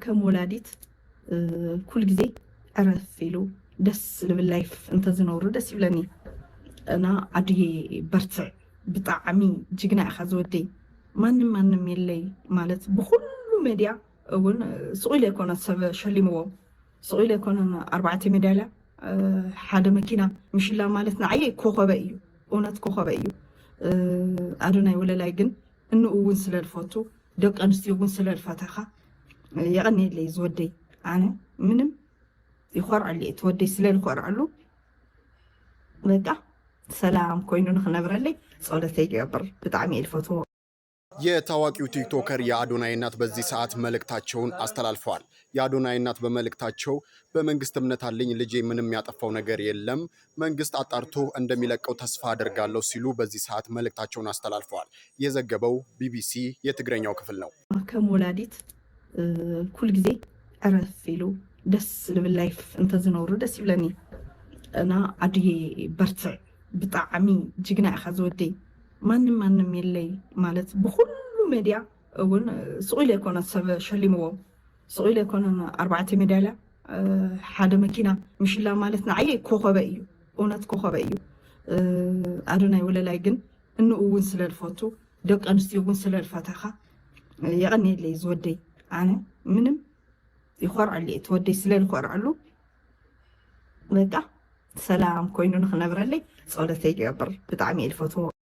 ከም ወላዲት ኩል ግዜ ዕረፍ ኢሉ ደስ ዝብል ላይፍ እንተዝነብሩ ደስ ይብለኒ እና አድዬ በርትዕ ብጣዕሚ ጅግና ኢኻ ዝወደይ ማንም የለይ ማለት ብኩሉ ሜድያ እውን ስቁኢሉ ኣይኮነን ሰብ ሸሊምዎ ስቁኢሉ ኣይኮነን 4 ሜዳልያ ሓደ መኪና ምሽላም ማለት ንዓየ ኮኸበ እዩ እውነት ኮኸበ እዩ ኣዶናይ ወለላይ ግን እንኡ እውን ስለልፈቱ ደቂ ኣንስትዮ እውን ስለልፈተኻ የቐኒየለይ ዝወደይ ኣነ ምንም ይኮርዓሉ ትወደይ ስለልኮርዓሉ በቃ ሰላም ኮይኑ ንኽነብረለይ ጸሎተይ ይገብር ብጣዕሚ የልፈትዎ። የታዋቂው ቲክቶከር የአዶናይ እናት በዚህ ሰዓት መልእክታቸውን አስተላልፈዋል። የአዶናይ እናት በመልእክታቸው በመንግስት እምነት አለኝ፣ ልጄ ምንም ያጠፋው ነገር የለም፣ መንግስት አጣርቶ እንደሚለቀው ተስፋ አደርጋለሁ ሲሉ በዚህ ሰዓት መልእክታቸውን አስተላልፈዋል። የዘገበው ቢቢሲ የትግረኛው ክፍል ነው። ከም ወላዲት ኩል ግዜ ዕረፍ ኢሉ ደስ ዝብል ላይፍ እንተዝነብሩ ደስ ይብለኒ እና አድዬ በርትዕ ብጣዕሚ ጅግና ኢኻ ዝወደይ ማንም የለይ ማለት ብኩሉ ሜድያ እውን ስቁኢሉ ኣይኮነን ሰብ ሸሊምዎ ስቁኢሉ ኣይኮነን 4 ሜዳልያ ሓደ መኪና ምሽላም ማለት ንዓየ ኮኸበ እዩ እውነት ኮኸበ እዩ ኣዶናይ ወለላይ ግን እንኡ እውን ስለልፈቱ ደቂ ኣንስትዮ እውን ስለልፈተኻ የቐኒየለይ ዝወደይ ኣነ ምንም ይኮርዓሉ ትወደይ ስለልኮርዓሉ በቃ ሰላም ኮይኑ ንኽነብረለይ ጸሎተይ ይገብር ብጣዕሚ የልፈትዎ።